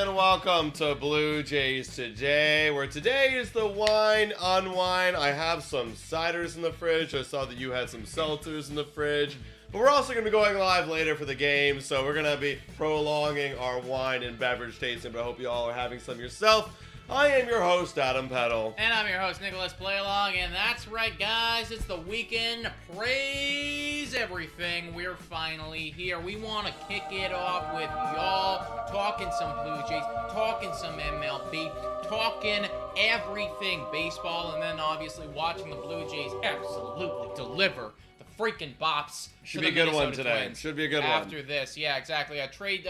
and welcome to Blue Jays Today, where today is the wine unwind. I have some ciders in the fridge. I saw that you had some seltzers in the fridge. But we're also going to be going live later for the game, so we're going to be prolonging our wine and beverage tasting, but I hope you all are having some yourself. I am your host, Adam Peddle. And I'm your host, Nicholas Playlong, and that's right, guys, it's the weekend. Praise everything. We're finally here. We want to kick it off with y'all, talking some Blue Jays, talking some MLB, talking everything baseball, and then obviously watching the Blue Jays absolutely deliver the freaking bops. Should be a good one today. Should be a good one. After this, yeah, exactly. A trade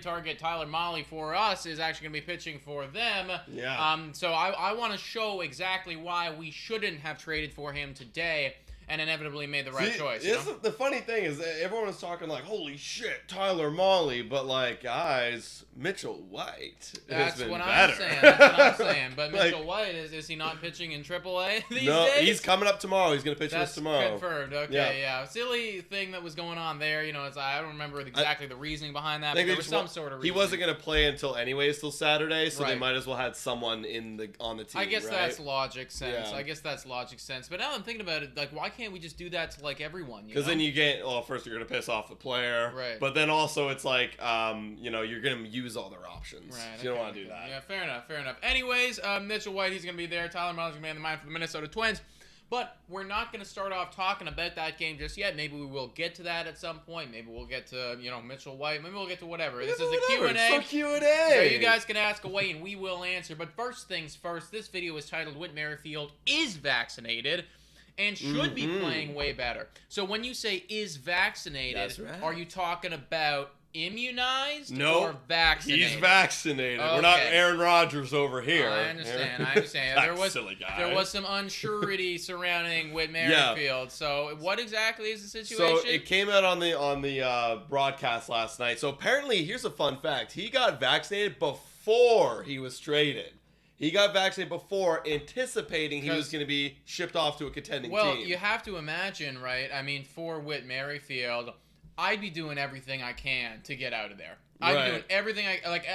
target, Tyler Mahle for us is actually going to be pitching for them. Yeah. So I want to show exactly why we shouldn't have traded for him today and inevitably made the right choice. The funny thing is that everyone was talking like, holy shit, Tyler Mahle, but like, guys, Mitchell White has been better. That's what I'm saying. But Mitchell White, is he not pitching in AAA these days? No, he's coming up tomorrow. He's going to pitch us tomorrow. Confirmed. Okay, yeah. Silly thing that was going on there. You know, I don't remember exactly the reasoning behind that, but there was some sort of reason. He wasn't going to play until Saturday, so they might as well have someone on the team. I guess that's logic sense. Yeah. I guess that's logic sense. But now I'm thinking about it, like, why can't we just do that to like everyone? Because then you get, first you're going to piss off the player, right? But then also it's like, you're going to use all their options. Right. So you don't want to do that. Yeah, fair enough. Anyways, Mitchell White, he's going to be there. Tyler Mahle's going to be in the mind for the Minnesota Twins. But we're not going to start off talking about that game just yet. Maybe we will get to that at some point. Maybe we'll get to, Mitchell White. Maybe we'll get to whatever. This is the Q&A. It's the Q&A. So you guys can ask away and we will answer. But first things first, this video is titled Whit Merrifield is Vaccinated and should be playing way better. So when you say is vaccinated, that's right. Are you talking about immunized or Nope. vaccinated? He's vaccinated. Okay. We're not Aaron Rodgers over here. I understand. Silly guy. There was some unsurety surrounding Whit Merrifield. So what exactly is the situation? So it came out on the broadcast last night. So apparently, here's a fun fact. He got vaccinated before he was traded. He got vaccinated before, anticipating he was going to be shipped off to a contending team. Well, you have to imagine, right? I mean, for Whit Merrifield, I'd be doing everything I can to get out of there. I'd be doing everything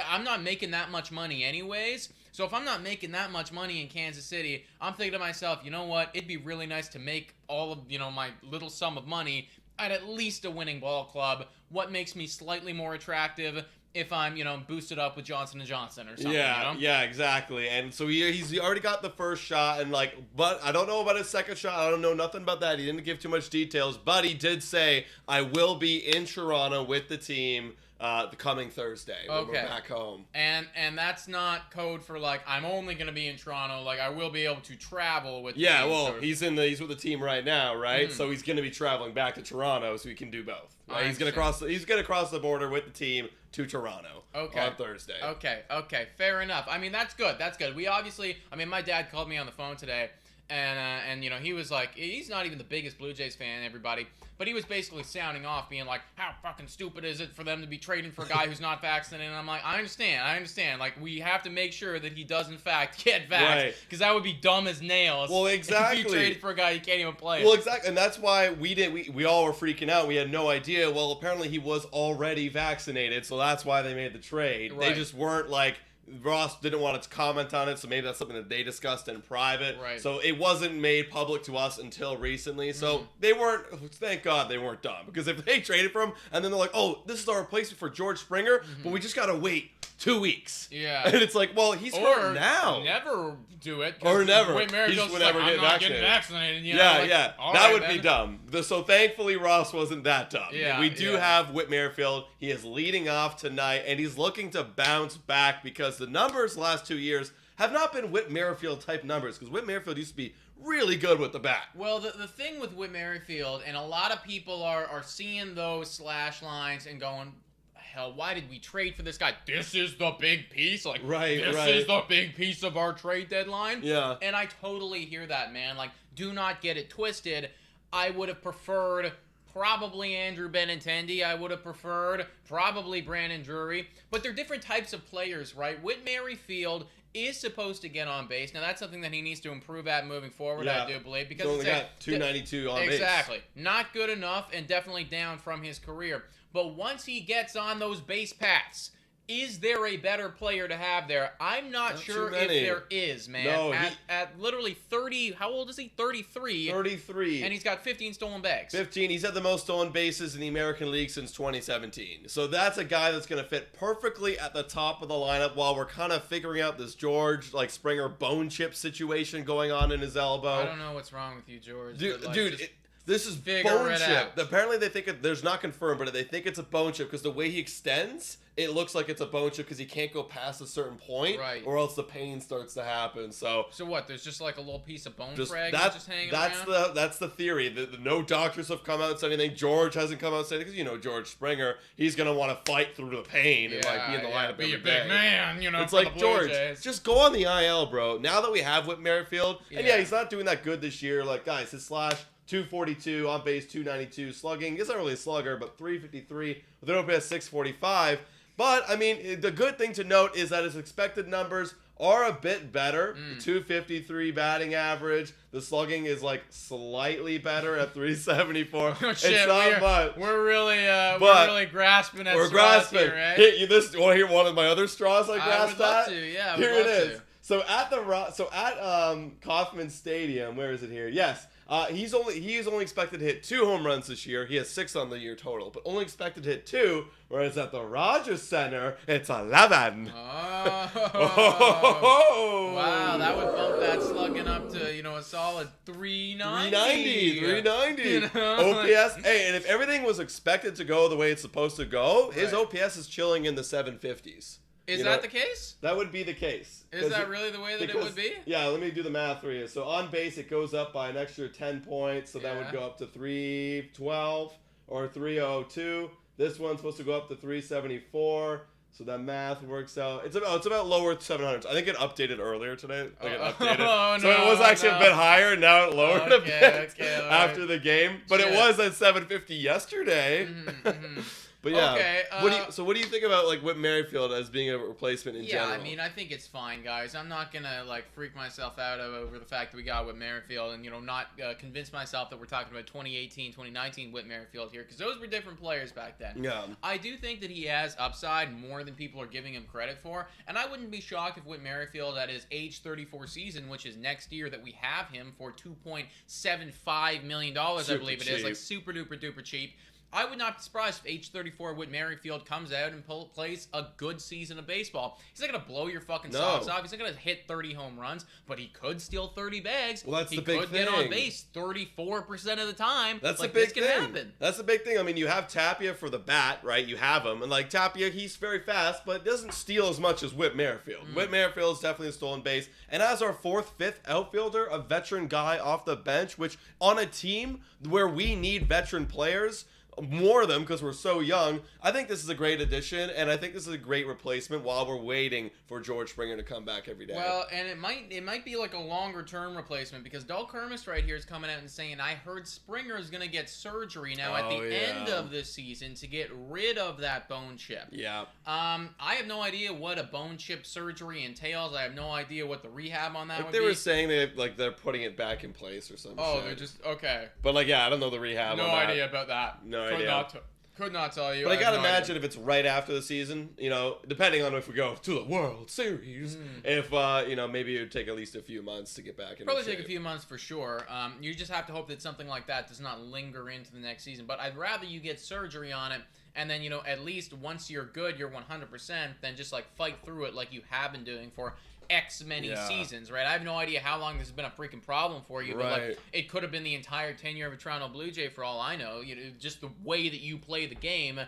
I'm not making that much money anyways. So if I'm not making that much money in Kansas City, I'm thinking to myself, you know what? It'd be really nice to make all of, my little sum of money at least a winning ball club. What makes me slightly more attractive if I'm, boosted up with Johnson & Johnson or something, Yeah, exactly. And so he's already got the first shot, and but I don't know about his second shot. I don't know nothing about that. He didn't give too much details, but he did say, I will be in Toronto with the team the coming Thursday when we're back home. And that's not code for I'm only going to be in Toronto. I will be able to travel with. Yeah, well, he's with the team right now, right? So he's going to be traveling back to Toronto, so he can do both. Right? He's going to cross the border with the team to Toronto on Thursday. Okay, fair enough. I mean, that's good. We obviously, my dad called me on the phone today, and he was like, he's not even the biggest Blue Jays fan, everybody, but he was basically sounding off, being like, how fucking stupid is it for them to be trading for a guy who's not vaccinated? And I'm like, I understand. We have to make sure that he does, in fact, get vaxxed, because that would be dumb as nails. Well, exactly. If you traded for a guy you can't even play. Well, exactly, and that's why we all were freaking out. We had no idea. Well, apparently he was already vaccinated, so that's why they made the trade. Right. They just weren't Ross didn't want to comment on it, so maybe that's something that they discussed in private. Right. So it wasn't made public to us until recently. So they weren't, thank God they weren't dumb. Because if they traded for him, and then they're like, oh, this is our replacement for George Springer, but we just got to wait 2 weeks. Yeah. And it's like, well, he's hurt now. Never do it. Or never. Whit Merrifield's He just would never get getting vaccinated. Yeah. That would be dumb. So thankfully, Ross wasn't that dumb. Yeah, we do have Whit Merrifield. He is leading off tonight, and he's looking to bounce back because the numbers the last 2 years have not been Whit Merrifield type numbers, because Whit Merrifield used to be really good with the bat. Well, the thing with Whit Merrifield, and a lot of people are seeing those slash lines and going, hell, why did we trade for this guy? This is the big piece. This is the big piece of our trade deadline. Yeah. And I totally hear that, man. Do not get it twisted. I would have preferred probably Andrew Benintendi. I would have preferred probably Brandon Drury. But they're different types of players, right? Whit Merrifield is supposed to get on base. Now, that's something that he needs to improve at moving forward, I do believe. Because he's only got 292 on base. Exactly. Not good enough and definitely down from his career. But once he gets on those base paths, Is there a better player to have there? I'm not sure if there is, man. No, at literally 30, how old is he? 33. 33. And he's got 15 stolen bags. 15. He's had the most stolen bases in the American League since 2017. So that's a guy that's going to fit perfectly at the top of the lineup while we're kind of figuring out this George, Springer bone chip situation going on in his elbow. I don't know what's wrong with you, George. Dude, this is bone chip. Apparently they think there's not confirmed, but they think it's a bone chip because the way he extends, it looks like it's a bone chip because he can't go past a certain point, right? Or else the pain starts to happen. So what? There's just like a little piece of bone fragment just hanging around? That's the theory. No doctors have come out and said anything. George hasn't come out and said it because George Springer, he's gonna want to fight through the pain and be in the lineup every day. Be a big man, It's like George, just go on the IL, bro. Now that we have Whit Merrifield, and he's not doing that good this year. Like guys, his slash 242 on base, 292 slugging. He's not really a slugger, but 353 with an OPS 645. But I mean, the good thing to note is that his expected numbers are a bit better. 253 batting average. The slugging is slightly better at 374. Oh, shit, it's not much. We're really grasping at straws here, right? You want to hear one of my other straws I grasped at? I would love to. Yeah, here it is. So at Kauffman Stadium, where is it here? Yes. He is only expected to hit 2 home runs this year. He has 6 on the year total, but only expected to hit 2. Whereas at the Rogers Center, it's 11. Oh. Wow, that would bump that slugging up to a solid 390. 390. OPS. Hey, and if everything was expected to go the way it's supposed to go, his OPS is chilling in the 750s. Is that the case? That would be the case. Is that really the way that it would be? Yeah, let me do the math for you. So on base, it goes up by an extra 10 points. So that would go up to 312 or 302. This one's supposed to go up to 374. So that math works out. It's about lower 700s. I think it updated earlier today. So it was actually a bit higher. Now it lowered a bit after the game. But it was at 750 yesterday. Mm-hmm. But yeah, what do you think about Whit Merrifield as being a replacement in general? Yeah, I mean, I think it's fine, guys. I'm not gonna freak myself out over the fact that we got Whit Merrifield and not convince myself that we're talking about 2018, 2019 Whit Merrifield here because those were different players back then. Yeah, I do think that he has upside more than people are giving him credit for, and I wouldn't be shocked if Whit Merrifield at his age 34 season, which is next year, that we have him for $2.75 million. I believe it is super duper duper cheap. I would not be surprised if age 34 Whit Merrifield comes out and plays a good season of baseball. He's not going to blow your fucking socks off. He's not going to hit 30 home runs, but he could steal 30 bags. Well, that's the big thing. He could get on base 34% of the time. That's the big thing. Happen. That's the big thing. I mean, you have Tapia for the bat, right? You have him. And Tapia, he's very fast, but doesn't steal as much as Whit Merrifield. Whit Merrifield is definitely a stolen base. And as our 4th, 5th outfielder, a veteran guy off the bench, which on a team where we need veteran players, more of them because we're so young, I think this is a great addition, and I think this is a great replacement while we're waiting for George Springer to come back every day. Well, and it might be a longer term replacement because Del Kermis right here is coming out and saying, I heard Springer is going to get surgery now at the end of this season to get rid of that bone chip. Yeah. I have no idea what a bone chip surgery entails. I have no idea what the rehab on that would be. They were saying they're putting it back in place or something. Oh, they're just okay. But I don't know the rehab. No idea about that. No. Could not tell you. But I gotta imagine if it's right after the season, depending on if we go to the World Series, if maybe it would take at least a few months to get back in. Probably take a few months for sure. You just have to hope that something like that does not linger into the next season. But I'd rather you get surgery on it, and then at least once you're good, you're 100%, then just fight through it like you have been doing for X many seasons, right? I have no idea how long this has been a freaking problem for you, but it could have been the entire tenure of a Toronto Blue Jay for all I know. Just the way that you play the game,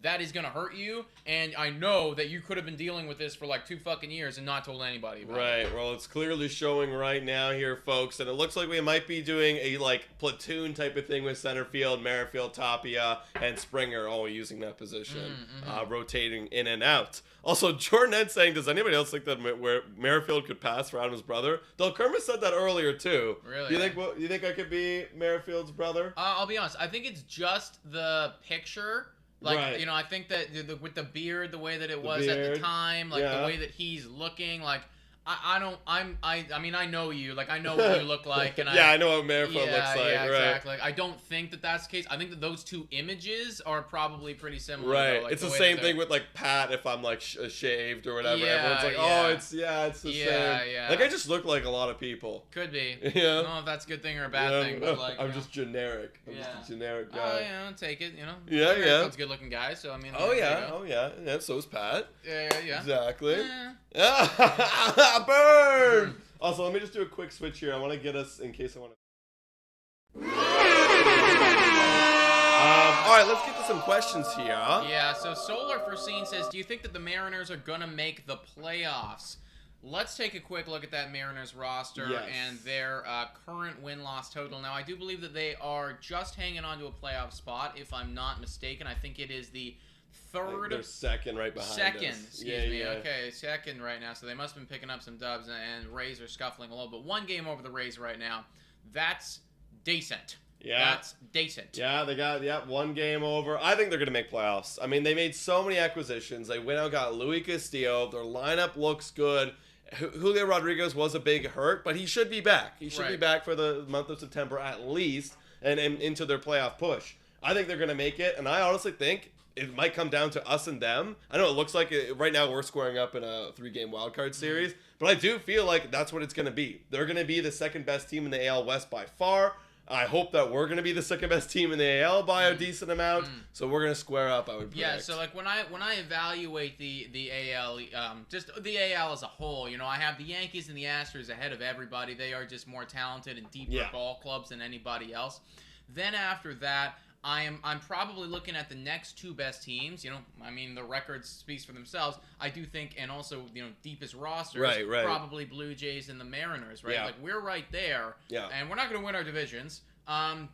that is going to hurt you, and I know that you could have been dealing with this for 2 fucking years and not told anybody about it. Right, well, it's clearly showing right now here, folks, and it looks like we might be doing a platoon type of thing with center field, Merrifield, Tapia, and Springer all using that position, rotating in and out. Also, Jordan Ed saying, does anybody else think that where Merrifield could pass for Adam's brother? Del Kermis said that earlier, too. Really? You think I could be Merrifield's brother? I'll be honest. I think it's just the picture. I think that with the beard, the way that it was at the time, the way that he's looking, I mean, I know you. Like, I know what you look like, and I know what Merrifield looks like. Yeah, right. exactly. Like, I don't think that that's the case. I think that those two images are probably pretty similar. Right. Though, like, it's the same thing with like Pat. If I'm like shaved or whatever, Yeah, everyone's like, oh, it's the same. Yeah. Like I just look like a lot of people. Could be. Yeah. I don't know if that's a good thing or a bad thing, but like I'm just generic. I'm just a generic guy. Oh yeah, I'll take it. You know. Yeah. Merrifield's a good-looking guy, so I mean. Yeah. So is Pat. Yeah. Exactly. Burn. Also, let me just do a quick switch here. I want to get us in case I want to. All right, let's get to some questions here. Yeah. So Solar for Scene says, "Do you think that the Mariners are gonna make the playoffs?" Let's take a quick look at that Mariners roster and their current win-loss total. Now, I do believe that they are just hanging on to a playoff spot, if I'm not mistaken. I think it is the third. They're second right behind us. Excuse me. Okay, second right now. So they must have been picking up some dubs, and Rays are scuffling a little. But one game over the Rays right now. That's decent. Yeah. That's decent. Yeah, they got one game over. I think they're going to make playoffs. I mean, they made so many acquisitions. They went out and got Luis Castillo. Their lineup looks good. Julio Rodriguez was a big hurt, but he should be back. He should be back for the month of September at least and into their playoff push. I think they're going to make it, and I honestly think it might come down to us and them. I know it looks like right now we're squaring up in a 3-game wildcard series, but I do feel like that's what it's going to be. They're going to be the second best team in the AL West by far. I hope that we're going to be the second best team in the AL by a decent amount, so we're going to square up, I would predict. Yeah, so like when I evaluate the AL, just the AL as a whole, you know, I have the Yankees and the Astros ahead of everybody. They are just more talented and deeper ball clubs than anybody else. Then after that, I'm probably looking at the next two best teams. You know, I mean, the record speaks for themselves. I do think, and also, you know, deepest rosters, right. probably Blue Jays and the Mariners, right? Yeah. Like, we're right there. Yeah. And we're not going to win our divisions.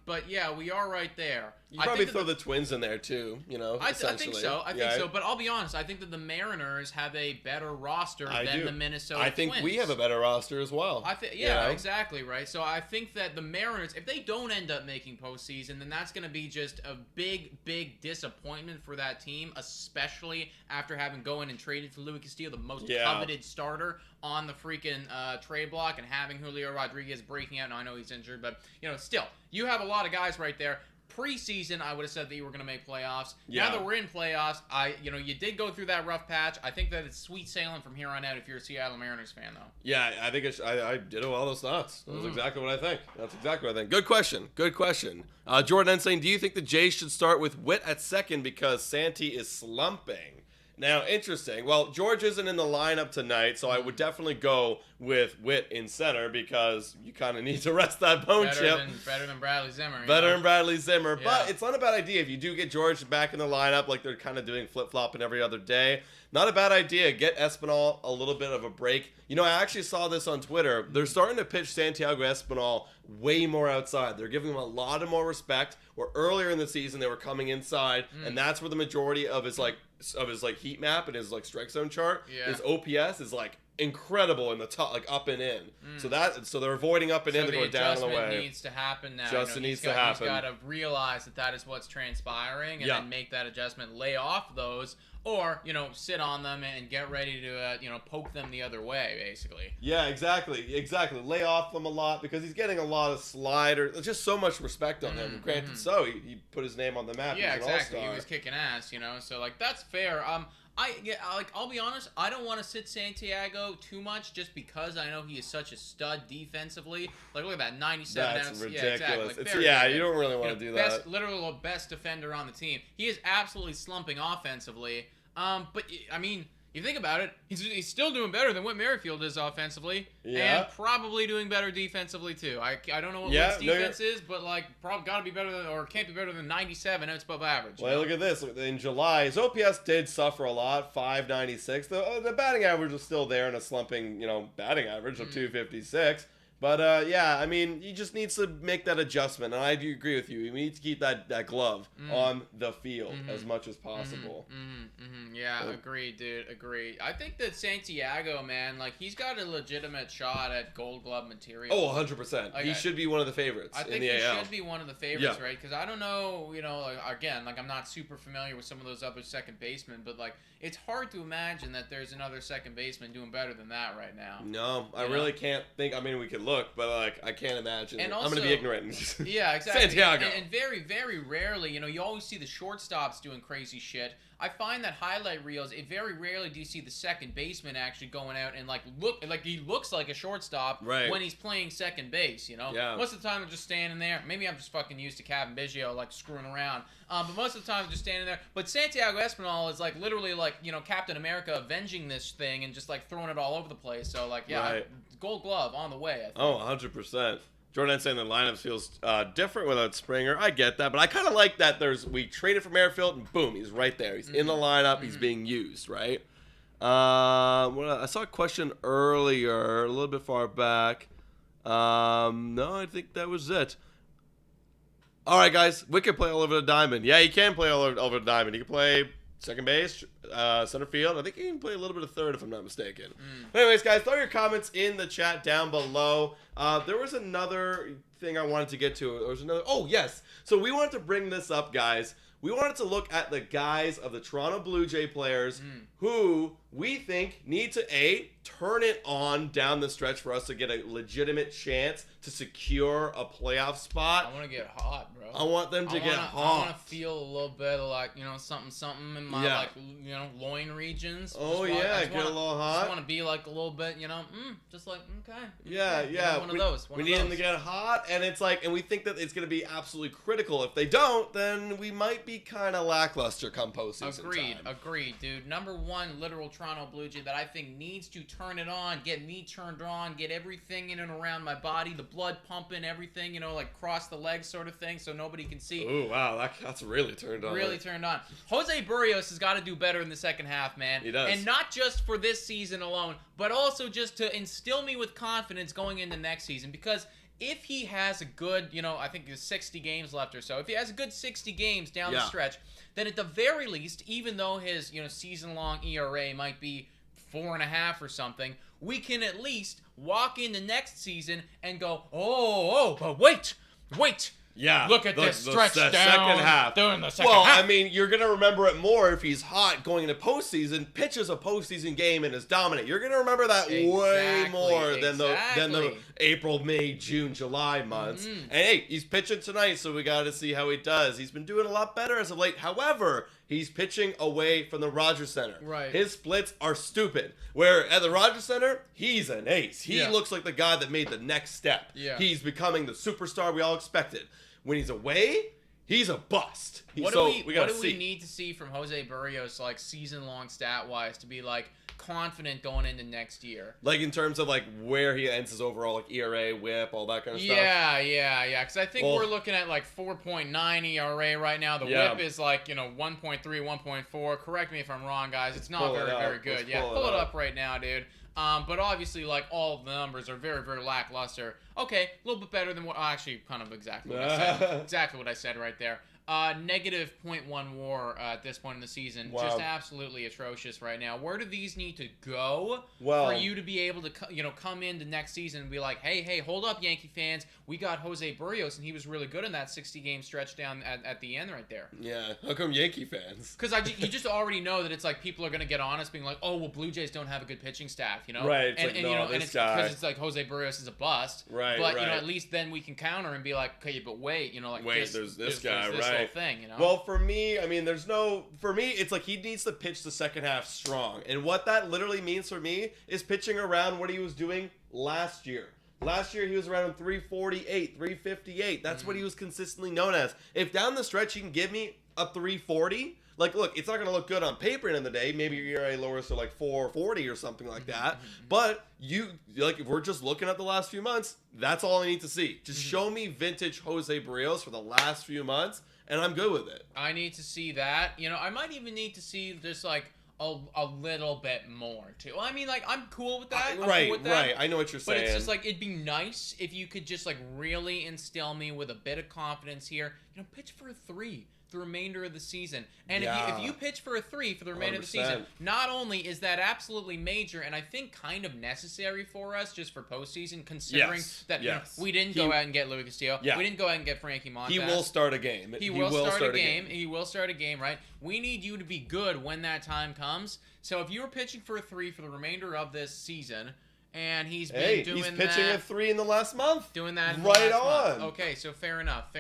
But yeah, we are right there. You probably throw the Twins in there too, you know. I think so. I think so. But I'll be honest. I think that the Mariners have a better roster than the Minnesota Twins. I think we have a better roster as well. Exactly right. So I think that the Mariners, if they don't end up making postseason, then that's going to be just a big disappointment for that team, especially after having gone and traded for Luis Castillo, the most coveted starter on the freaking trade block, and having Julio Rodriguez breaking out. Now, I know he's injured, but you know, still, you have a lot of guys right there. Preseason, I would have said that you were going to make playoffs. Yeah. Now that we're in playoffs, you did go through that rough patch. I think that it's sweet sailing from here on out if you're a Seattle Mariners fan, though. Yeah, I think I did all those thoughts. That's exactly what I think. That's exactly what I think. Good question. Jordan N saying, do you think the Jays should start with Whit at second because Santi is slumping? Now, interesting. Well, George isn't in the lineup tonight, so I would definitely go with Whit in center because you kind of need to rest that bone chip. Better than Bradley Zimmer. Than Bradley Zimmer. Yeah. But it's not a bad idea if you do get George back in the lineup, like they're kind of doing flip-flopping every other day. Not a bad idea. Get Espinal a little bit of a break. You know, I actually saw this on Twitter. They're starting to pitch Santiago Espinal way more outside. They're giving him a lot of more respect. Where earlier in the season they were coming inside, and that's where the majority of his heat map and his like strike zone chart. His OPS is like incredible in the top, like up and in. So they're avoiding up and in to go down and away. Adjustment needs to happen now. Needs to happen. He's got to realize that is what's transpiring, and then make that adjustment, lay off those, or sit on them and get ready to poke them the other way, basically. Yeah, exactly. Lay off them a lot because he's getting a lot of sliders. There's just so much respect on him. Granted, so he put his name on the map. Yeah, exactly. He was kicking ass, So like that's fair. I'll be honest, I don't want to sit Santiago too much just because I know he is such a stud defensively. Like, look at that, 97 That's ounce. ridiculous. Yeah, exactly. You don't really want to do that. Literally the best defender on the team. He is absolutely slumping offensively. But, I mean, you think about it, he's still doing better than Whit Merrifield is offensively. And probably doing better defensively, too. I don't know what Whit's defense is, but, like, probably got to be better than, or can't be better than 97 outs above average. Well, look at this. In July, his OPS did suffer a lot, 596. The batting average was still there in a slumping, batting average of 256. But, yeah, I mean, he just needs to make that adjustment. And I do agree with you. We need to keep that glove on the field as much as possible. Yeah, agreed, dude. Agreed. I think that Santiago, man, like, he's got a legitimate shot at Gold Glove material. Oh, 100%. Like, he should be one of the favorites in the AL. I think he should be one of the favorites, right? Because I don't know, you know, like, again, like, I'm not super familiar with some of those other second basemen, but, like, it's hard to imagine that there's another second baseman doing better than that right now. No, I really can't think. I mean, we could look, but like I can't imagine. And also, I'm going to be ignorant. Yeah, exactly. Santiago. And very, very rarely, you know, you always see the shortstops doing crazy shit. I find that highlight reels, it very rarely do you see the second baseman actually going out and like look like he looks like a shortstop when he's playing second base, you know? Yeah. Most of the time they're just standing there. Maybe I'm just fucking used to Kevin Bichette like screwing around. But most of the time they're just standing there. But Santiago Espinal is like literally like, you know, Captain America avenging this thing and just like throwing it all over the place. So like, yeah, Gold Glove on the way, I think. Oh, 100%. Jordan saying the lineup feels different without Springer. I get that, but I kind of like that we traded for Merrifield and boom, he's right there. He's in the lineup. He's being used, right? I saw a question earlier, a little bit far back. No, I think that was it. All right, guys, Whit can play all over the diamond. Yeah, he can play all over the diamond. He can play second base, center field. I think he can play a little bit of third, if I'm not mistaken. But anyways, guys, throw your comments in the chat down below. There was another thing I wanted to get to. There was another. Oh, yes. So we wanted to bring this up, guys. We wanted to look at the guys of the Toronto Blue Jay players who we think need to, turn it on down the stretch for us to get a legitimate chance to secure a playoff spot. I want to get hot, bro. I want them to get hot. I want to feel a little bit of like, you know, something in my like, you know, loin regions. Oh, yeah, get a little hot. I just want to be like a little bit, you know, just like, okay. Yeah. You know, one of those. We need them to get hot, and it's like, and we think that it's going to be absolutely critical. If they don't, then we might be kind of lackluster come postseason time. Agreed, dude. Number one literal Toronto Blue Jay that I think needs to turn it on, get me turned on, get everything in and around my body, the blood pumping, everything, you know, like cross the legs sort of thing so nobody can see. Ooh, wow, that's really turned on. Really turned on. Jose Berrios has got to do better in the second half, man. He does. And not just for this season alone, but also just to instill me with confidence going into next season, because if he has a good, you know, I think there's 60 games left or so, if he has a good 60 games down the stretch, then at the very least, even though his, you know, season-long ERA might be 4.5 or something, we can at least walk into next season and go, but wait. Yeah. Look at this stretch down second half. during the second half. Well, I mean, you're going to remember it more if he's hot going into postseason, pitches a postseason game and is dominant. You're going to remember that way more than the April, May, June, July months. And hey, he's pitching tonight, so we got to see how he does. He's been doing a lot better as of late. However, he's pitching away from the Rogers Center. Right. His splits are stupid. Where at the Rogers Center, he's an ace. He looks like the guy that made the next step. Yeah. He's becoming the superstar we all expected. When he's away, he's a bust. What do we need to see from Jose Berrios, like season-long stat-wise, to be like confident going into next year? Like in terms of like where he ends his overall like ERA, WHIP, all that kind of stuff. Yeah. Because I think we're looking at like 4.9 ERA right now. The WHIP is like, you know, 1.3, 1.4. Correct me if I'm wrong, guys. It's not very good. Pull it up right now, dude. But obviously, like, all of the numbers are very, very lackluster. Okay, a little bit better than what... actually, kind of exactly what I said. Exactly what I said right there. Negative .1 WAR at this point in the season. Wow. Just absolutely atrocious right now. Where do these need to go for you to be able to, you know, come into next season and be like, hey, hold up, Yankee fans. We got Jose Berrios, and he was really good in that 60-game stretch down at the end right there. Yeah, how come Yankee fans? Because you just already know that it's like people are going to get honest, being like, oh, well, Blue Jays don't have a good pitching staff, you know? Right. And you know, and it's because it's like Jose Berrios is a bust. Right. But you know, at least then we can counter and be like, okay, but wait, you know, like there's this guy, there's this whole thing, you know? Well, for me, I mean, for me, it's like he needs to pitch the second half strong. And what that literally means for me is pitching around what he was doing last year. Last year, he was around 348, 358. That's what he was consistently known as. If down the stretch, he can give me a 340, like, look, it's not going to look good on paper in the day. Maybe your ERA lowers to like 440 or something like that. But if we're just looking at the last few months, that's all I need to see. Just show me vintage Jose Berrios for the last few months, and I'm good with it. I need to see that. You know, I might even need to see just like a little bit more too. Well, I mean, like, I'm cool with that. Right. I know what you're saying. But it's just like, it'd be nice if you could just like really instill me with a bit of confidence here. Pitch for a 3 the remainder of the season. And if you pitch for a 3 for the remainder of the season, not only is that absolutely major and I think kind of necessary for us just for postseason, considering that we didn't go out and get Louis Castillo, we didn't go out and get Frankie Montas. He will start a game. He will start a game. He will start a game, right? We need you to be good when that time comes. So if you were pitching for a 3 for the remainder of this season, and he's been doing that. He's pitching a 3 in the last month. Doing that in right the last on. Month. Okay, so fair enough.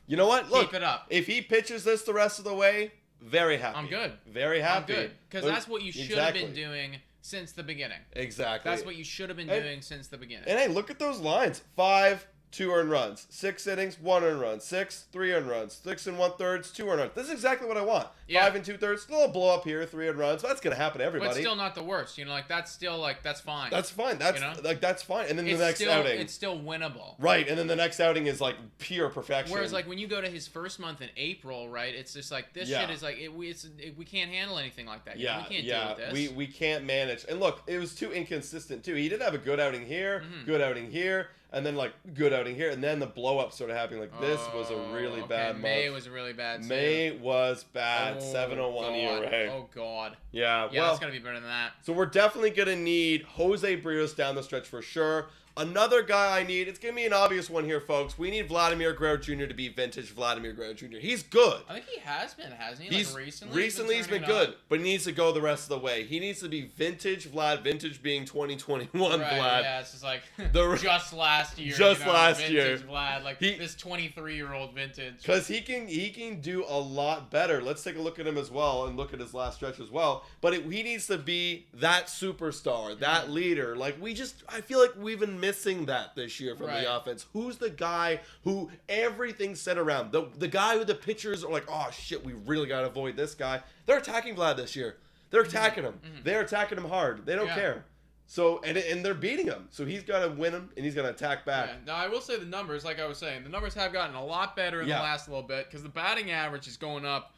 You know what? Look, keep it up. If he pitches this the rest of the way, very happy. I'm good. Very happy. I'm good. Because that's what you should have been doing since the beginning. Exactly. That's what you should have been doing since the beginning. And hey, look at those lines. 5, 2 earned runs. 6 innings, 1 earned run. 6, 3 earned runs. 6 and 1/3, 2 earned runs. This is exactly what I want. 5 and 2/3, a little blow up here, 3 earned runs. That's gonna happen to everybody. But still not the worst. that's still that's fine. That's fine. That's that's fine. And then the next outing, it's still winnable. Right. And then the next outing is like pure perfection. Whereas like when you go to his first month in April, right? It's just like this shit is like we can't handle anything like that. We can't deal with this. We can't manage. And look, it was too inconsistent too. He did have a good outing here, good outing here. And then, like, good outing here. And then the blow-up started happening. Like, this was a really bad month. May was really bad, too. May was bad. 701 ERA. Oh, God. Yeah, well, it's going to be better than that. So we're definitely going to need Jose Berrios down the stretch for sure. Another guy I need, it's going to be an obvious one here, folks. We need Vladimir Guerrero Jr. to be vintage Vladimir Guerrero Jr. He's good. I think he has been, hasn't he? Recently he's been good, but he needs to go the rest of the way. He needs to be vintage Vlad, vintage being 2021 Vlad. Yeah, it's just like just last year. Vintage Vlad, like this 23-year-old vintage. Because he can do a lot better. Let's take a look at him as well and look at his last stretch as well. But he needs to be that superstar, that leader. Like I feel like we've been missing that this year from the offense. Who's the guy who everything's set around? The guy who the pitchers are like, oh shit, we really got to avoid this guy. They're attacking Vlad this year. They're attacking him. They're attacking him hard. They don't care. So and they're beating him. So he's got to win him and he's going to attack back. Yeah. Now I will say the numbers, like I was saying, the numbers have gotten a lot better in the last little bit because the batting average is going up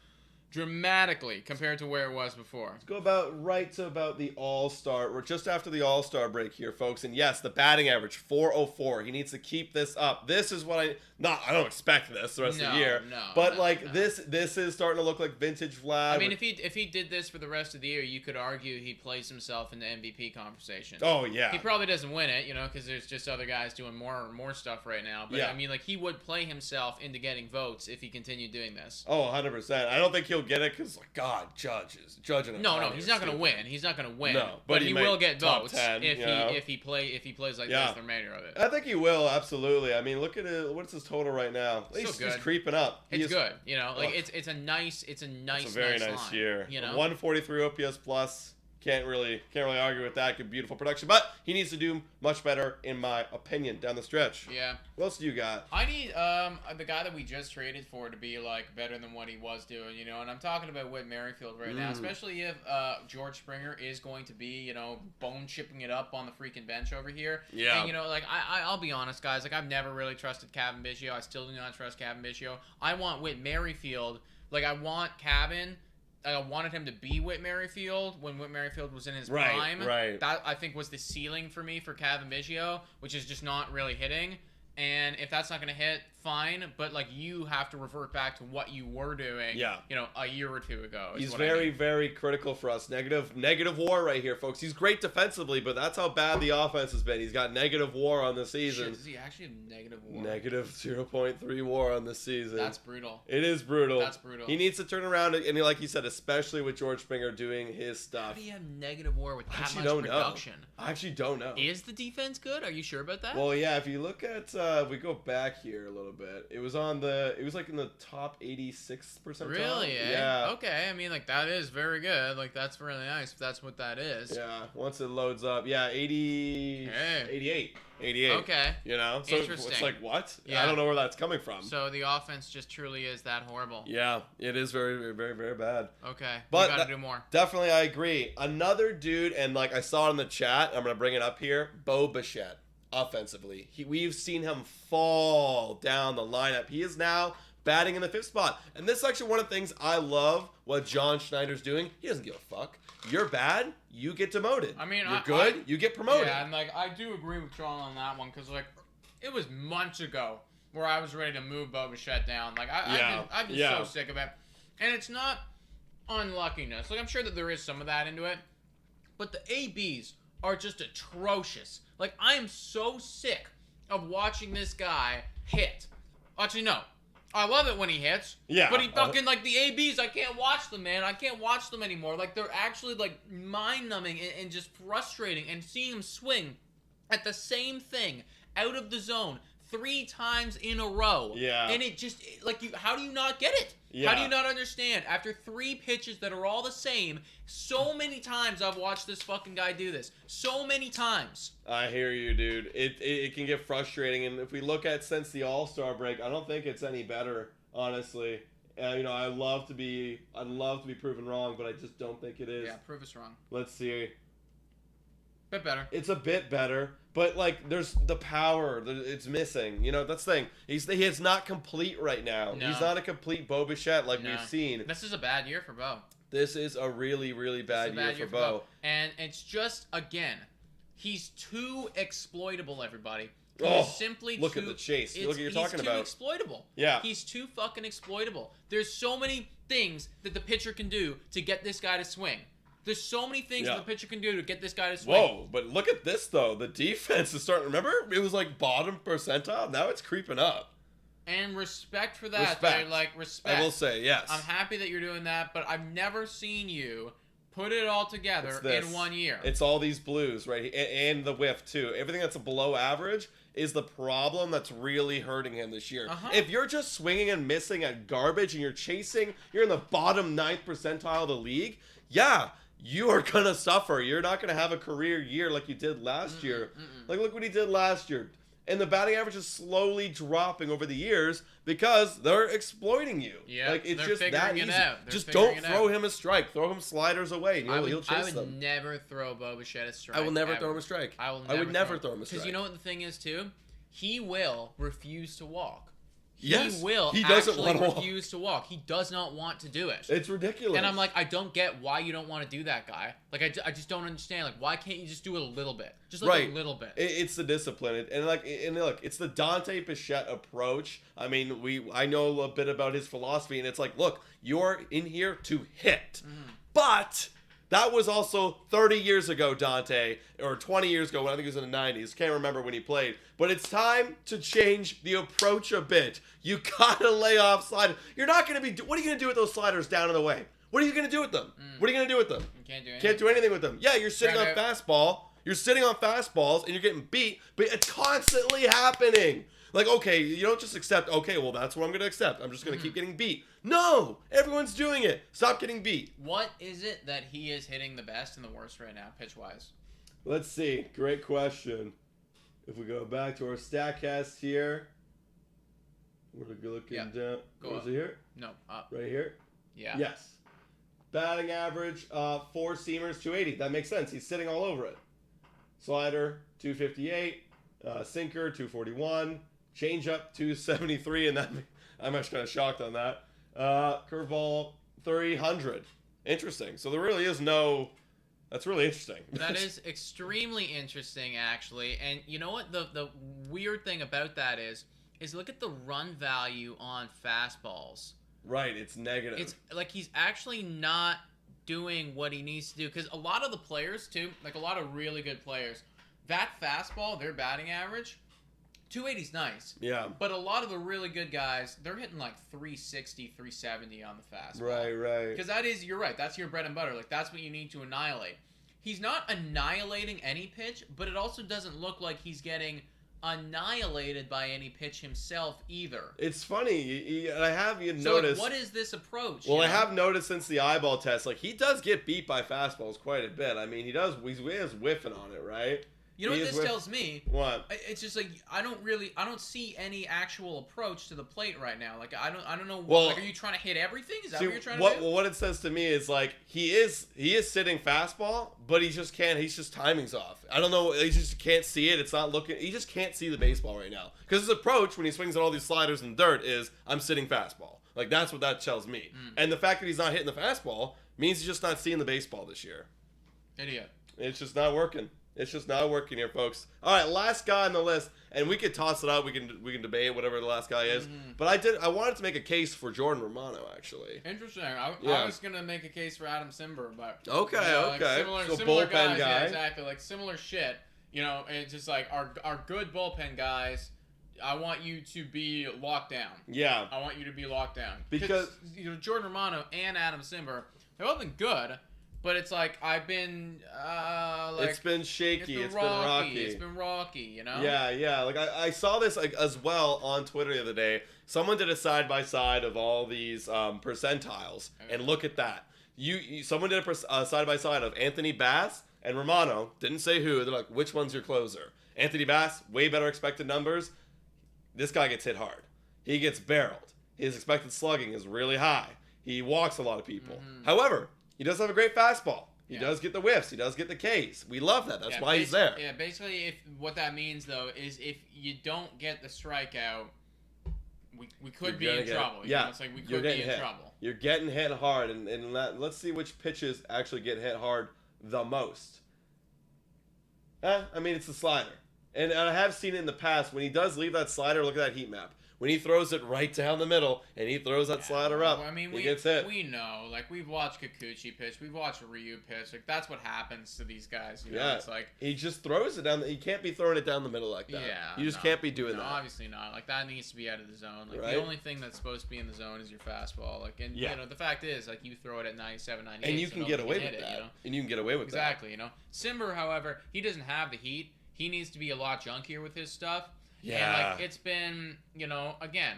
dramatically compared to where it was before. Let's go about the All-Star. We're just after the All-Star break here, folks. And yes, the batting average, 404. He needs to keep this up. This is what I don't expect this the rest of the year. But this is starting to look like vintage Vlad. I mean, if he did this for the rest of the year, you could argue he plays himself in the MVP conversation. Oh, yeah. He probably doesn't win it, because there's just other guys doing more stuff right now. But I mean, like, he would play himself into getting votes if he continued doing this. Oh, 100%. I don't think he'll get it because, like, God, judging. No, he's not going to win. He's not going to win. No, but he will get votes 10, if he plays like this the remainder of it. I think he will, absolutely. I mean, look at it. What's his total right now? He's creeping up. It's good. It's a nice very nice year. 143 OPS plus. Can't really argue with that. Good, beautiful production. But he needs to do much better, in my opinion, down the stretch. Yeah. What else do you got? I need the guy that we just traded for to be like better than what he was doing, and I'm talking about Whit Merrifield right now, especially if George Springer is going to be, bone chipping it up on the freaking bench over here. Yeah. And I'll be honest, guys, like I've never really trusted Kevin Bichette. I still do not trust Kevin Bichette. I want Whit Merrifield. Like I want Kevin. I wanted him to be Whit Merrifield when Whit Merrifield was in his prime. Right. That, I think, was the ceiling for me for Kevin Bichette, which is just not really hitting. And if that's not going to hit, fine. But, like, you have to revert back to what you were doing, a year or two ago. He's very, very critical for us. Negative WAR right here, folks. He's great defensively, but that's how bad the offense has been. He's got negative WAR on the season. Shit, does he actually have negative WAR? Negative 0.3 WAR on the season. That's brutal. It is brutal. That's brutal. He needs to turn around, and like you said, especially with George Springer doing his stuff. How do you have negative WAR with that much production? I actually don't know. Is the defense good? Are you sure about that? Well, yeah, if you look at, we go back here a little bit. It was like in the top 86th percentile. Really? Yeah. Okay. I mean, like, that is very good. Like, that's really nice if that's what that is. Yeah. Once it loads up. Yeah, 88. 88. Okay. So interesting. It's like, what? Yeah. I don't know where that's coming from. So the offense just truly is that horrible. Yeah, it is very, very, very bad. Okay. But we got to do more. Definitely, I agree. Another dude, and like I saw it in the chat, I'm going to bring it up here, Bichette. Offensively, we've seen him fall down the lineup. He is now batting in the 5th spot. And this is actually one of the things I love what John Schneider's doing. He doesn't give a fuck. You're bad, you get demoted. I mean, you're good, you get promoted. Yeah, and like I do agree with John on that one because like it was months ago where I was ready to move Bichette down. Like I've been so sick of it, and it's not unluckiness. Like I'm sure that there is some of that into it, but the ABs are just atrocious. Like I am so sick of watching this guy hit. Actually, no. I love it when he hits. Yeah. But he fucking, like, the ABs, I can't watch them, man. I can't watch them anymore. Like, they're actually, like, mind-numbing and just frustrating. And seeing him swing at the same thing out of the zone 3 times in a row. Yeah. And it just, like, how do you not get it? Yeah. How do you not understand? After 3 pitches that are all the same, so many times I've watched this fucking guy do this. So many times. I hear you, dude. It can get frustrating, and if we look at since the All-Star break, I don't think it's any better, honestly. You know, I'd love to be proven wrong, but I just don't think it is. Yeah, prove us wrong. Let's see. Bit better. It's a bit better, but like there's the power. It's missing. You know, that's the thing. He is not complete right now. No. He's not a complete Bo Bichette like No. we've seen. This is a bad year for Bo. This is a really, really bad year for Bo. And it's just, again, he's too exploitable, everybody. Oh, He's simply look too, at the chase. Look what you're talking about. He's too exploitable. Yeah. He's too fucking exploitable. There's so many things that the pitcher can do to get this guy to swing. There's so many things that the pitcher can do to get this guy to swing. Whoa, but look at this, though. The defense is starting. Remember? It was like bottom percentile. Now it's creeping up. And respect for that. Respect. Like, respect. I will say, yes. I'm happy that you're doing that, but I've never seen you put it all together in 1 year. It's all these blues, right? And the whiff, too. Everything that's below average is the problem that's really hurting him this year. If you're just swinging and missing at garbage and you're in the bottom 9th percentile of the league, yeah, you are going to suffer. You're not going to have a career year like you did last year. Like, look what he did last year. And the batting average is slowly dropping over the years because they're exploiting you. Yeah, like it's just that easy. Just don't throw him a strike. Throw him sliders away. He'll chase them. I would never throw Bo Bichette a strike. I will never throw him a strike. I would never throw him a strike. Because you know what the thing is too? He will refuse to walk. Yes, he will he doesn't actually want to refuse to walk. He does not want to do it. It's ridiculous. And I'm like, I don't get why you don't want to do that, guy. Like, I just don't understand. Like, why can't you just do it a little bit? Just like a little bit. It's the discipline. And look, it's the Dante Bichette approach. I mean, I know a bit about his philosophy, and it's like, look, you're in here to hit. But that was also 30 years ago, Dante, or 20 years ago, when I think it was in the 90s. Can't remember when he played. But it's time to change the approach a bit. You gotta lay off sliders. You're not gonna be. What are you gonna do with those sliders down and away? What are you gonna do with them? What are you gonna do with them? You can't do anything. Can't do anything with them. Yeah, you're sitting on fastball. You're sitting on fastballs and you're getting beat, but it's constantly happening. Like, okay, you don't just accept, okay, well, that's what I'm going to accept. I'm just going to keep getting beat. No! Everyone's doing it. Stop getting beat. What is it that he is hitting the best and the worst right now, pitch-wise? Let's see. Great question. If we go back to our StatCast here, we're looking down. Go up. Is it here? No, up. Right here? Yeah. Yes. Batting average, 4 seamers, 280. That makes sense. He's sitting all over it. Slider, 258. Sinker, 241. Changeup, 273. And I'm actually kind of shocked on that. Curveball, 300. Interesting. So there really is no... That's really interesting. That is extremely interesting, actually. And you know what? The weird thing about that is look at the run value on fastballs. Right, it's negative. It's like he's actually not doing what he needs to do. Because a lot of the players, too, like a lot of really good players, that fastball, their batting average, 280's nice. Yeah. But a lot of the really good guys, they're hitting like 360, 370 on the fastball. Right. Because that is, you're right, that's your bread and butter. Like, that's what you need to annihilate. He's not annihilating any pitch, but it also doesn't look like he's getting annihilated by any pitch himself either. It's funny, I have noticed. Like, what is this approach? Well, I have noticed since the eyeball test, like he does get beat by fastballs quite a bit. I mean, he is whiffing on it, right? You know what this tells me? What? It's just like I don't see any actual approach to the plate right now. Like I don't know. Well, like, are you trying to hit everything? Is that what you're trying to do? Well, what it says to me is like he is sitting fastball, but he just can't. He's just timing's off. I don't know. He just can't see it. It's not looking. He just can't see the baseball right now because his approach when he swings at all these sliders in the dirt is I'm sitting fastball. Like that's what that tells me. And the fact that he's not hitting the fastball means he's just not seeing the baseball this year. Idiot. It's just not working. It's just not working here, folks. All right, last guy on the list, and we could toss it out. We can debate whatever the last guy is. But I wanted to make a case for Jordan Romano, actually. Interesting. I was gonna make a case for Adam Zimmer, but okay. Like similar bullpen guys, guy. yeah, exactly, like similar shit. You know, it's just like our good bullpen guys. I want you to be locked down. Yeah. I want you to be locked down Because Jordan Romano and Adam Zimmer, they've both been good. But it's like I've been it's been shaky. It's been rocky. It's been rocky, you know? Yeah. Like I saw this like as well on Twitter the other day. Someone did a side by side of all these percentiles, and look at that. Someone did a side by side of Anthony Bass and Romano. Didn't say who. They're like, which one's your closer? Anthony Bass, way better expected numbers. This guy gets hit hard. He gets barreled. His expected slugging is really high. He walks a lot of people. However, he does have a great fastball. He does get the whiffs. He does get the Ks. We love that. That's why he's there. Yeah, basically, what that means, though, is if you don't get the strikeout, we could be in trouble. Yeah. It's like we could be in trouble. You're getting hit hard, and let's see which pitches actually get hit hard the most. I mean, it's the slider. And I have seen it in the past. When he does leave that slider, look at that heat map. When he throws it right down the middle and he throws that slider up, I mean, he gets hit. We know. Like, we've watched Kikuchi pitch. We've watched Ryu pitch. Like, that's what happens to these guys. You know? It's like... He just throws it down. He can't be throwing it down the middle like that. Yeah. You just can't be doing that. Obviously not. Like, that needs to be out of the zone. Like, right? The only thing that's supposed to be in the zone is your fastball. Like, and, you know, the fact is, like, you throw it at 97, 98. And you can get away with that. You know? And you can get away with that. Exactly, you know. Zimmer, however, he doesn't have the heat. He needs to be a lot junkier with his stuff. Yeah. And, like, it's been, you know, again...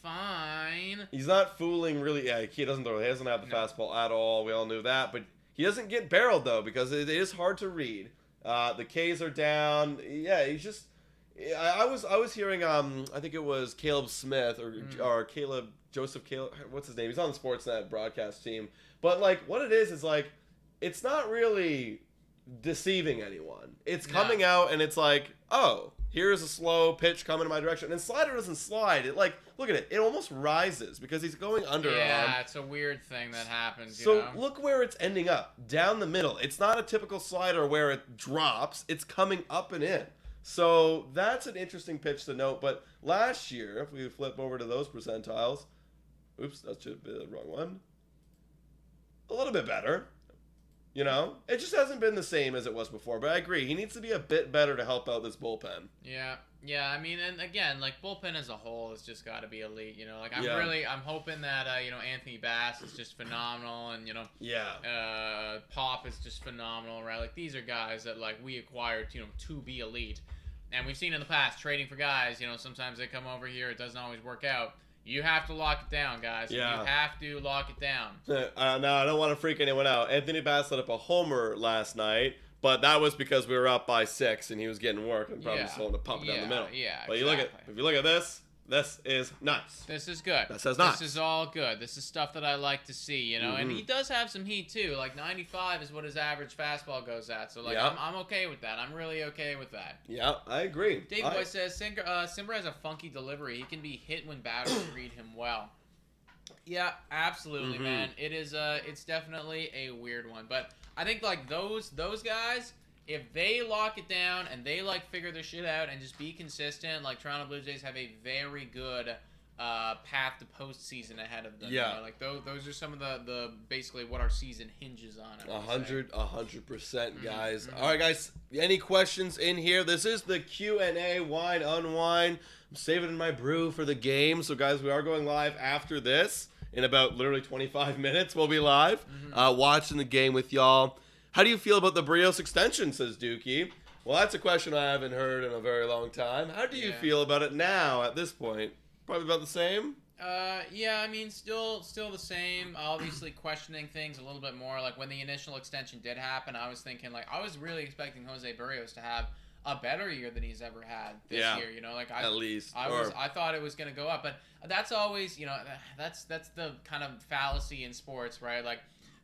fine. He's not fooling really. Yeah, he doesn't throw. He doesn't have the fastball at all. We all knew that, but he doesn't get barreled though because it is hard to read. The Ks are down. Yeah, he's just. I was hearing I think it was Caleb Smith or Joseph Caleb. What's his name? He's on the Sportsnet broadcast team. But like, what it is like, it's not really deceiving anyone. It's coming out and it's like, oh. Here's a slow pitch coming in my direction. And slider doesn't slide. It like, look at it. It almost rises because he's going underarm. Yeah, it's a weird thing that happens, So you know? Look where it's ending up. Down the middle. It's not a typical slider where it drops. It's coming up and in. So that's an interesting pitch to note. But last year, if we flip over to those percentiles, oops, that should be the wrong one. A little bit better. You know, it just hasn't been the same as it was before. But I agree, he needs to be a bit better to help out this bullpen. Yeah. I mean, and again, like bullpen as a whole has just got to be elite. You know, like I'm hoping that you know, Anthony Bass is just phenomenal, and you know, Pop is just phenomenal, right? Like these are guys that like we acquired, you know, to be elite, and we've seen in the past trading for guys. You know, sometimes they come over here, it doesn't always work out. You have to lock it down, guys. Yeah. You have to lock it down. No, I don't want to freak anyone out. Anthony Bass let up a homer last night, but that was because we were up by 6 and he was getting work and probably just wanted to pump it down the middle. Yeah, but exactly. if you look at this is nice. This is good. That says nice. This is all good. This is stuff that I like to see, you know. And he does have some heat too. Like 95 is what his average fastball goes at. So like I'm okay with that. I'm really okay with that. Yeah, I agree. Dave Boy says Zimmer has a funky delivery. He can be hit when batters read him well. Yeah, absolutely, man. It is it's definitely a weird one. But I think like those guys, if they lock it down and they like figure their shit out and just be consistent, like Toronto Blue Jays have a very good path to postseason ahead of them. Yeah, you know? Like those are some of the basically what our season hinges on. 100%, guys. All right, guys. Any questions in here? This is the Q&A wine unwind. I'm saving my brew for the game. So, guys, we are going live after this in about literally 25 minutes. We'll be live watching the game with y'all. How do you feel about the Berrios extension, says Dookie. Well, that's a question I haven't heard in a very long time. How do you feel about it now at this point? Probably about the same? Yeah, I mean, still the same. Obviously questioning things a little bit more. Like when the initial extension did happen, I was thinking, like, I was really expecting Jose Berrios to have a better year than he's ever had this year. You know, like at least I thought it was going to go up, but that's always, you know, that's the kind of fallacy in sports, right? Like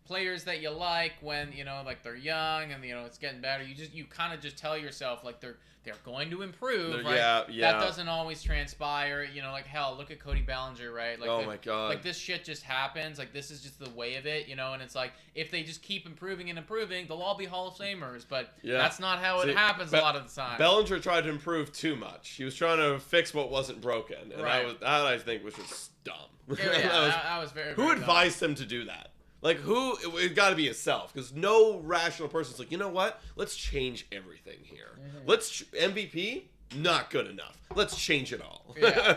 players that you like when, you know, like they're young and, you know, it's getting better. You kind of just tell yourself like they're going to improve, right? Yeah. That doesn't always transpire. You know, like hell, look at Cody Bellinger, right? Like, oh my God. Like this shit just happens. Like this is just the way of it, you know. And it's like if they just keep improving and improving, they'll all be Hall of Famers. But that's not how it happens a lot of the time. Bellinger tried to improve too much. He was trying to fix what wasn't broken, and that I think was just dumb. That was very. Who advised him to do that? Like, it got to be himself, because no rational person's like, you know what? Let's change everything here. MVP, not good enough. Let's change it all. Yeah.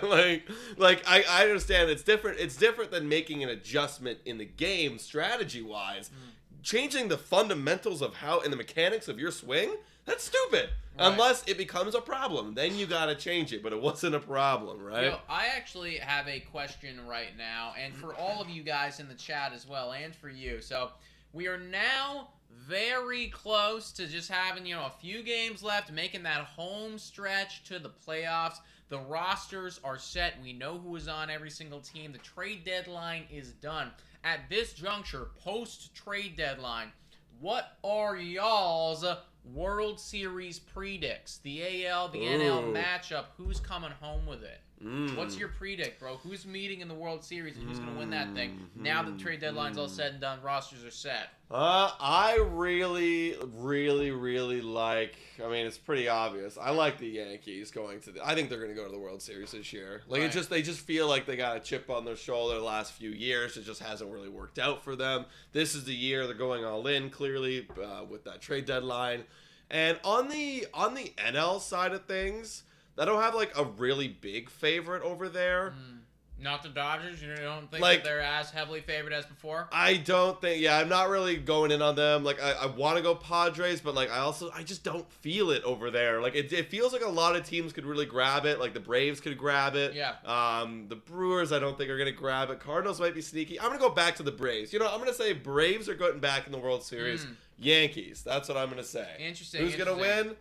like I understand it's different. It's different than making an adjustment in the game strategy-wise. Changing the fundamentals of how and the mechanics of your swing, that's stupid. Right. Unless it becomes a problem. Then you got to change it, but it wasn't a problem, right? Yo, I actually have a question right now, and for all of you guys in the chat as well, and for you. So we are now very close to just having, you know, a few games left, making that home stretch to the playoffs. The rosters are set. We know who is on every single team. The trade deadline is done. At this juncture, post-trade deadline, what are y'all's World Series predicts? The AL, the NL matchup, who's coming home with it? What's your predict, bro? Who's meeting in the World Series and who's going to win that thing? Now that the trade deadline's all said and done, rosters are set. I really, really, really like, I mean, it's pretty obvious. I like the Yankees going to I think they're going to go to the World Series this year. Like, they just feel like they got a chip on their shoulder the last few years. It just hasn't really worked out for them. This is the year they're going all in, clearly, with that trade deadline. And on the NL side of things, I don't have like a really big favorite over there. Not the Dodgers? You don't think that they're as heavily favored as before? I don't think. Yeah, I'm not really going in on them. Like I want to go Padres, but like I just don't feel it over there. Like it feels like a lot of teams could really grab it. Like the Braves could grab it. Yeah. The Brewers I don't think are gonna grab it. Cardinals might be sneaky. I'm gonna go back to the Braves. You know, I'm gonna say Braves are getting back in the World Series. Yankees. That's what I'm gonna say. Interesting. Who's gonna win?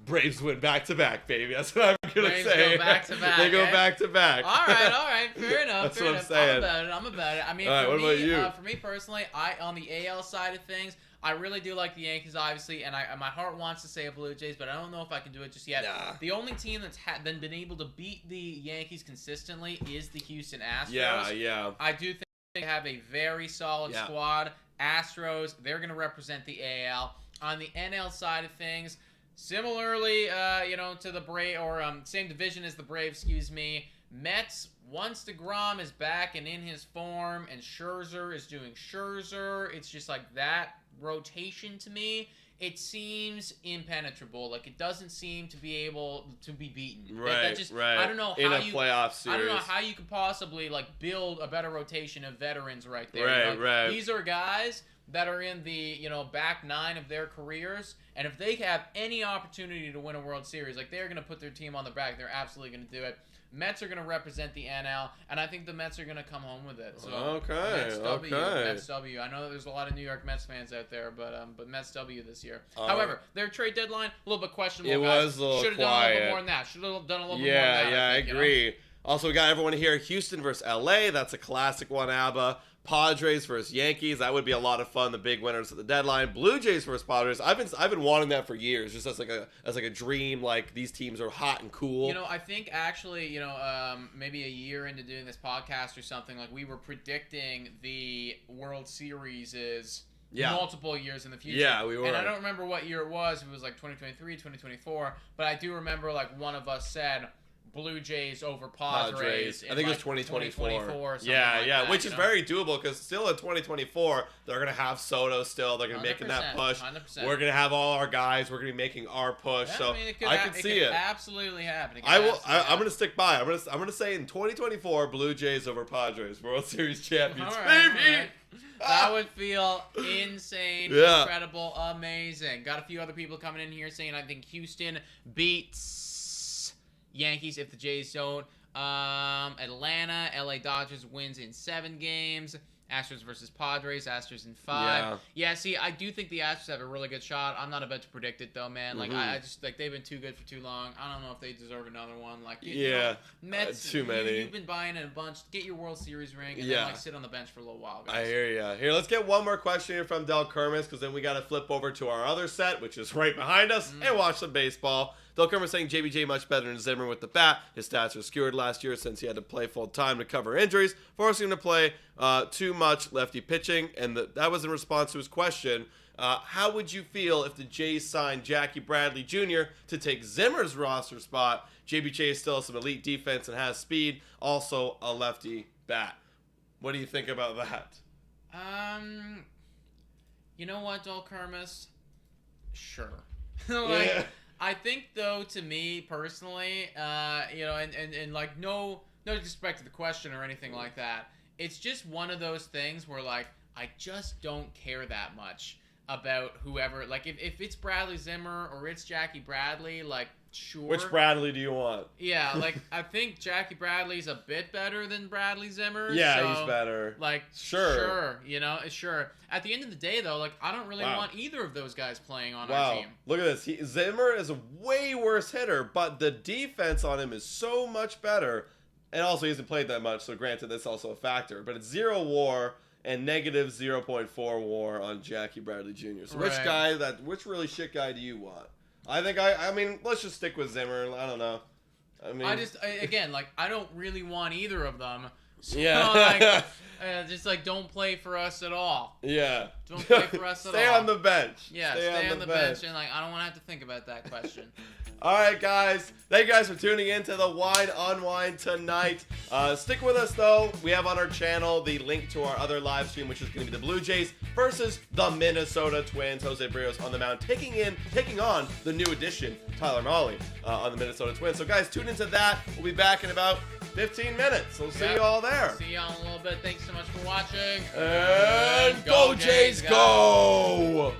Braves win back-to-back, baby. That's what I'm going to say. Go back-to-back. They go back-to-back. All right. Fair enough. That's what I'm saying. I'm about it. I mean, all right, what about you? For me personally, on the AL side of things, I really do like the Yankees, obviously, and my heart wants to say Blue Jays, but I don't know if I can do it just yet. Nah. The only team that's been able to beat the Yankees consistently is the Houston Astros. Yeah. I do think they have a very solid squad. Astros, they're going to represent the AL. On the NL side of things, similarly, to the Braves, or same division as the Braves, excuse me. Mets, once DeGrom is back and in his form, and Scherzer is doing Scherzer, it's just like that rotation to me. It seems impenetrable. Like it doesn't seem to be able to be beaten. Right. I don't know how in a playoff series. I don't know how you could possibly like build a better rotation of veterans right there. Right. These are guys that are in the back nine of their careers, and if they have any opportunity to win a World Series, like they're going to put their team on their back. They're absolutely going to do it. Mets are going to represent the NL, and I think the Mets are going to come home with it. So Mets W. I know that there's a lot of New York Mets fans out there, but Mets W this year. However, their trade deadline, a little bit questionable. It was a little quiet. Should have done a little bit more than that. Should have done a little bit more than that. Yeah, I agree. Also, we got everyone here. Houston versus LA. That's a classic one, ABBA. Padres versus Yankees. That would be a lot of fun. The big winners at the deadline. Blue Jays versus Padres. I've been wanting that for years, just as like a dream. Like these teams are hot and cool. I think actually, maybe a year into doing this podcast or something, like we were predicting the World Series is multiple years in the future. Yeah, we were. And I don't remember what year it was. If it was like 2023, 2024. But I do remember like one of us said Blue Jays over Padres. I think it was 2024. Or something that, which is very doable because still in 2024 they're gonna have Soto still. They're gonna be making that push. 100%. We're gonna have all our guys. We're gonna be making our push. Yeah, so I can see it. Absolutely happen. I'm gonna stick by. I'm gonna say in 2024 Blue Jays over Padres World Series champions. Baby. That would feel insane, incredible, amazing. Got a few other people coming in here saying I think Houston beats Yankees if the Jays don't. Atlanta, LA Dodgers wins in 7 games. Astros versus Padres. Astros in 5. Yeah, see, I do think the Astros have a really good shot. I'm not about to predict it, though, man. Like, I just, like, they've been too good for too long. I don't know if they deserve another one. Like, you know, Mets, too many. You've been buying in a bunch. Get your World Series ring and then, like, sit on the bench for a little while, guys. I hear ya. Here, let's get one more question here from Del Kermis, because then we got to flip over to our other set, which is right behind us, and watch some baseball. Del Kermis saying JBJ much better than Zimmer with the bat. His stats were skewed last year since he had to play full time to cover injuries, forcing him to play too much lefty pitching. And that was in response to his question. How would you feel if the Jays signed Jackie Bradley Jr. to take Zimmer's roster spot? JBJ still has some elite defense and has speed, also a lefty bat. What do you think about that? You know what, Del Kermis? Sure. Like, I think, though, to me personally, you know, and like no disrespect to the question or anything like that, it's just one of those things where, like, I just don't care that much about whoever. Like, if it's Bradley Zimmer or it's Jackie Bradley, like, sure. Which Bradley do you want? Yeah, like, I think Jackie Bradley's a bit better than Bradley Zimmer. Yeah, so, he's better. Like, sure, you know, sure. At the end of the day, though, like, I don't really want either of those guys playing on our team. Look at this. Zimmer is a way worse hitter, but the defense on him is so much better. And also, he hasn't played that much, so granted, that's also a factor. But it's 0 WAR and negative 0.4 WAR on Jackie Bradley Jr. So which really shit guy do you want? I think I mean, let's just stick with Zimmer. I don't know. I mean, again, like, I don't really want either of them. So, yeah. like, just like, don't play for us at all. Yeah. Don't play for us at all. Stay on the bench. Yeah, stay on the bench. And, like, I don't want to have to think about that question. All right, guys. Thank you guys for tuning in to the Wine Unwind tonight. Stick with us, though. We have on our channel the link to our other live stream, which is going to be the Blue Jays versus the Minnesota Twins. Jose Berrios on the mound, taking on the new addition, Tyler Mahle, on the Minnesota Twins. So, guys, tune into that. We'll be back in about 15 minutes. We'll see you all there. See y'all in a little bit. Thanks so much for watching. And go Jays, go!